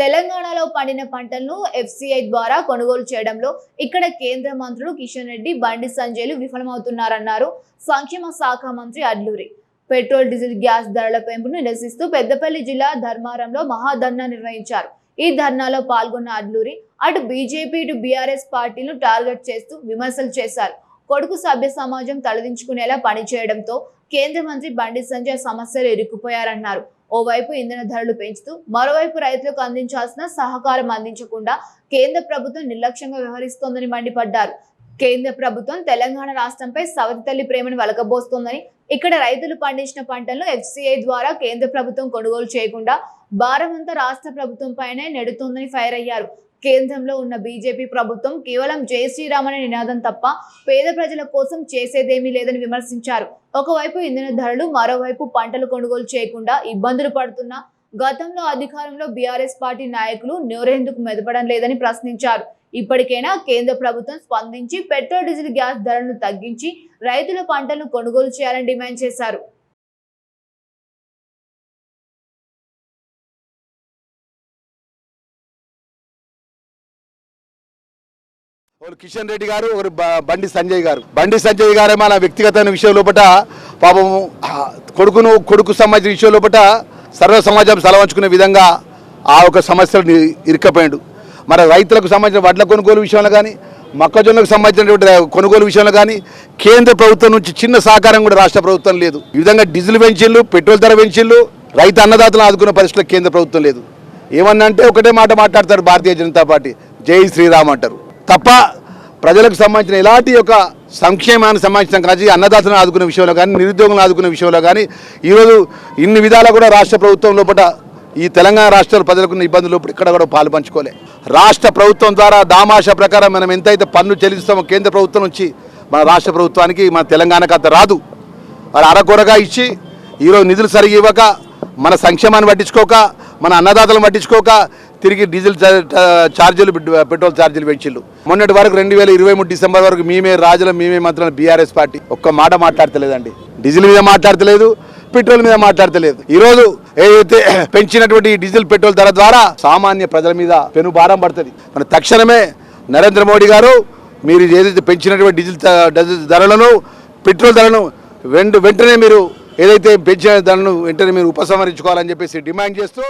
తెలంగాణలో పండిన పంటలను ఎఫ్సిఐ ద్వారా కొనుగోలు చేయడంలో ఇక్కడ కేంద్ర మంత్రులు కిషన్ రెడ్డి, బండి సంజయ్లు విఫలమవుతున్నారన్నారు సంక్షేమ శాఖ మంత్రి అడ్లూరి. పెట్రోల్, డీజిల్, గ్యాస్ ధరల పెంపును నిరసిస్తూ పెద్దపల్లి జిల్లా ధర్మారంలో మహాధర్నా నిర్వహించారు. ఈ ధర్నాలో పాల్గొన్న అడ్లూరి అటు బీజేపీ ఇటు బీఆర్ఎస్ పార్టీలను టార్గెట్ చేస్తూ విమర్శలు చేశారు. కొడుకు సభ్య సమాజం తలదించుకునేలా పనిచేయడంతో కేంద్ర మంత్రి బండి సంజయ్ సమస్యలు ఇరుక్కుపోయారన్నారు. ఓవైపు ఇంధన ధరలు పెంచుతూ మరోవైపు రైతులకు అందించాల్సిన సహకారం అందించకుండా కేంద్ర ప్రభుత్వం నిర్లక్ష్యంగా వ్యవహరిస్తోందని మండిపడ్డారు. కేంద్ర ప్రభుత్వం తెలంగాణ రాష్ట్రంపై సవతి తల్లి ప్రేమను వెలకబోస్తోందని, ఇక్కడ రైతులు పండించిన పంటలను ఎఫ్సిఐ ద్వారా కేంద్ర ప్రభుత్వం కొనుగోలు చేయకుండా భారమంతా రాష్ట్ర ప్రభుత్వం పైనే నెడుతోందని ఫైర్ అయ్యారు. కేంద్రంలో ఉన్న బీజేపీ ప్రభుత్వం కేవలం జై శ్రీరామ్ అనే నినాదం తప్ప పేద ప్రజల కోసం చేసేదేమీ లేదని విమర్శించారు. ఒకవైపు ఇంధన ధరలు, మరోవైపు పంటలు కొనుగోలు చేయకుండా ఇబ్బందులు పడుతున్నా గతంలో అధికారంలో బీఆర్ఎస్ పార్టీ నాయకులు నోరెందుకు మెదపడం లేదని ప్రశ్నించారు. ఇప్పటికైనా కేంద్ర ప్రభుత్వం స్పందించి పెట్రోల్, డీజిల్, గ్యాస్ ధరలను తగ్గించి రైతుల పంటలను కొనుగోలు చేయాలని డిమాండ్ చేశారు. కిషన్ రెడ్డి గారు, ఒకరు బండి సంజయ్ గారు మన వ్యక్తిగతమైన విషయం లోపల పాపం కొడుకు సంబంధించిన విషయం లోపల సర్వ సమాజం సలవంచుకునే విధంగా ఆ ఒక సమస్యలు ఇరుక్కపోయాడు. మన రైతులకు సంబంధించిన వడ్ల కొనుగోలు విషయంలో కానీ, మొక్కజొన్నకు సంబంధించినటువంటి కొనుగోలు విషయంలో కానీ కేంద్ర ప్రభుత్వం నుంచి చిన్న సహకారం కూడా రాష్ట్ర ప్రభుత్వం లేదు. ఈ విధంగా డీజిల్ పెంచిళ్ళు, పెట్రోల్ ధర పెంచిళ్ళు, రైతు అన్నదాతలను ఆదుకునే పరిస్థితుల్లో కేంద్ర ప్రభుత్వం లేదు. ఏమన్నా అంటే ఒకటే మాట మాట్లాడతారు భారతీయ జనతా పార్టీ, జై శ్రీరామ్ అంటారు తప్ప ప్రజలకు సంబంధించిన ఎలాంటి యొక్క సంక్షేమానికి సంబంధించిన కానీ, అన్నదాతలను ఆదుకునే విషయంలో కానీ, నిరుద్యోగులను ఆదుకునే విషయంలో కానీ ఈరోజు ఇన్ని విధాలా కూడా రాష్ట్ర ప్రభుత్వం లోపల ఈ తెలంగాణ రాష్ట్రాల ప్రజలకు ఇబ్బందులు ఇక్కడ కూడా పాలు పంచుకోలే. రాష్ట్ర ప్రభుత్వం ద్వారా దామాషా ప్రకారం మనం ఎంతైతే పన్ను చెల్లిస్తామో కేంద్ర ప్రభుత్వం నుంచి మన రాష్ట్ర ప్రభుత్వానికి, మన తెలంగాణకు అంత రాదు. వాళ్ళు అరకొరగా ఇచ్చి ఈరోజు నిధులు సరిగి ఇవ్వక, మన సంక్షేమాన్ని పట్టించుకోక, మన అన్నదాతలను పట్టించుకోక తిరిగి డీజిల్ ఛార్జీలు, పెట్రోల్ ఛార్జీలు పెంచిళ్ళు. మొన్నటి వరకు 2023 డిసెంబర్ వరకు మేమే రాజులు, మేమే మంత్రులు బీఆర్ఎస్ పార్టీ ఒక్క మాట మాట్లాడతలేదండి. డీజిల్ మీద మాట్లాడతలేదు, పెట్రోల్ మీద మాట్లాడతలేదు. ఈరోజు ఏదైతే పెంచినటువంటి డీజిల్, పెట్రోల్ ధర ద్వారా సామాన్య ప్రజల మీద పెను భారం పడుతుంది. మన తక్షణమే నరేంద్ర మోడీ గారు మీరు ఏదైతే పెంచినటువంటి డీజిల్ ధరలను, పెట్రోల్ ధరలను వెంటనే మీరు ఏదైతే పెంచిన ధరలను వెంటనే మీరు ఉపసంహరించుకోవాలని చెప్పేసి డిమాండ్ చేస్తూ